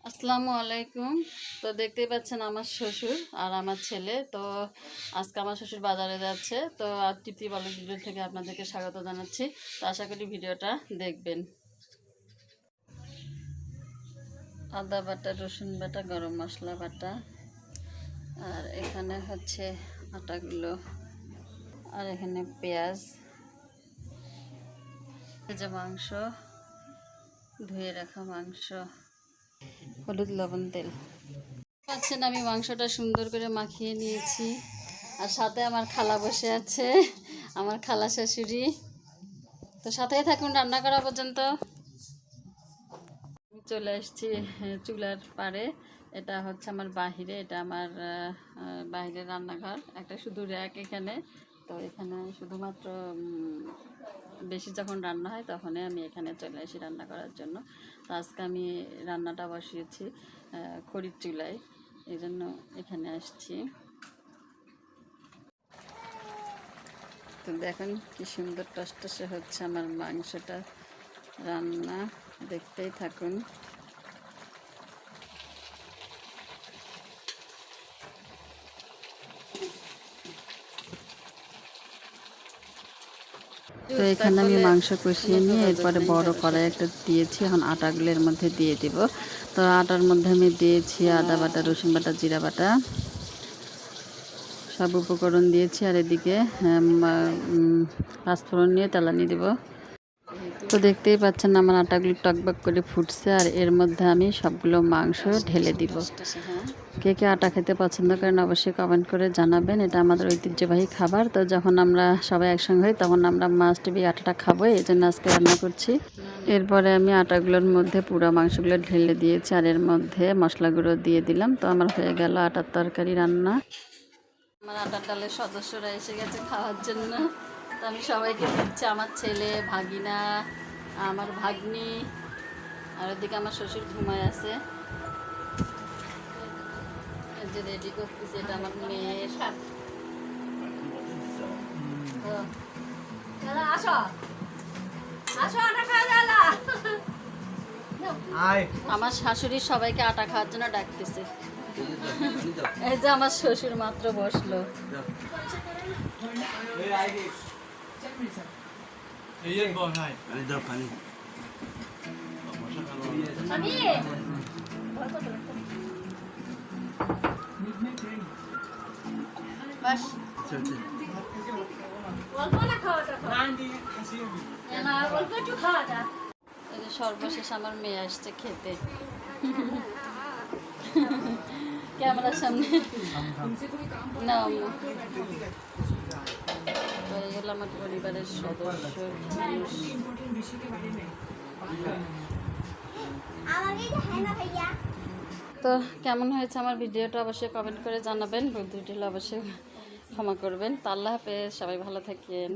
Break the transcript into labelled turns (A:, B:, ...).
A: আসসালামু আলাইকুম। তো দেখতেই পাচ্ছেন আমার শ্বশুর আর আমার ছেলে। তো আজকে আমার শ্বশুর বাজারে যাচ্ছে। তো আর তৃপ্তি ব্লগ ভিডিও থেকে আপনাদেরকে স্বাগত জানাচ্ছি। তো আশা করি ভিডিওটা দেখবেন। আদা বাটা, রসুন বাটা, গরম মশলা বাটা, আর এখানে হচ্ছে আটাগুলো, আর এখানে পেঁয়াজ, এই যে মাংস, ধুয়ে রাখা মাংস, হলুদ, লবণ, তেল। পাচ্ছেন আমি মাংসটা সুন্দর করে মাখিয়ে নিয়েছি। আর সাথে আমার খালা বসে আছে, আমার খালা শাশুড়ি। তো সাথেই থাকুন রান্না করা পর্যন্ত। চলে এসেছি চুলার পাড়ে। এটা হচ্ছে আমার বাহিরে, এটা আমার বাহিরের রান্নাঘর। একটা শুধু র্যাক এখানে। তো এখানে শুধুমাত্র বেশি যখন রান্না হয় তখনই আমি এখানে চলে আসি রান্না করার জন্য। তো আজকে আমি রান্নাটা বসিয়েছি খড়ির চুলায়, এই জন্য এখানে আসছি। তো দেখুন কি সুন্দর টসটসে হচ্ছে আমার মাংসটা রান্না, দেখতেই থাকুন। তো এখানে আমি মাংস কষিয়ে নিয়ে এরপরে বড় কড়াই একটা দিয়েছি। এখন আটাগুলো এর মধ্যে দিয়ে দিব। তো আটার মধ্যে আমি দিয়েছি আদা বাটা, রসুন বাটা, জিরা বাটা, সব উপকরণ দিয়েছি। আর এদিকে পাঁচফোড়ন নিয়ে তেলানি দিব। তো দেখতেই পাচ্ছেন আমার আটাগুলো টকবক করে ফুটছে। আর এর মধ্যে আমি সবগুলো মাংস ঢেলে দিব। কে কে আটা খেতে পছন্দ করেন অবশ্যই কমেন্ট করে জানাবেন। এটা আমাদের ঐতিহ্যবাহী খাবার। তো যখন আমরা সবাই একসঙ্গে হই তখন আমরা মাস্ট বি আটাটা খাবো, এই জন্য আজকে রান্না করছি। এরপরে আমি আটাগুলোর মধ্যে পুরো মাংসগুলো ঢেলে দিয়েছি, আর এর মধ্যে মশলাগুলো দিয়ে দিলাম। তো আমার হয়ে গেল আটার তরকারি রান্না। আমার আটার ডালের সদস্যরা এসে গেছে খাওয়ার জন্য। তো আমি সবাইকে দিচ্ছি, আমার ছেলে, ভাগিনা, আমার ভাগ্নি, আর ওদিকে আমার শ্বশুর ঘুমায় আছে। যে রেডি করতেছি, এটা আমার মেয়ের। আমার শাশুড়ি সবাইকে আটা খাওয়ার জন্য ডাকতেছে। এই যে আমার শ্বশুর মাত্র বসলো। সর্বশেষ আমার মেয়ে আসছে খেতে ক্যামেরার সামনে। না এগুলো আমার পরিবারের সদস্য মানুষ। তো কেমন হয়েছে আমার ভিডিওটা অবশ্যই কমেন্ট করে জানাবেন। ভুল ত্রুটি হলে অবশ্যই ক্ষমা করবেন। তো আল্লাহ হাফেজ, সবাই ভালো থাকেন।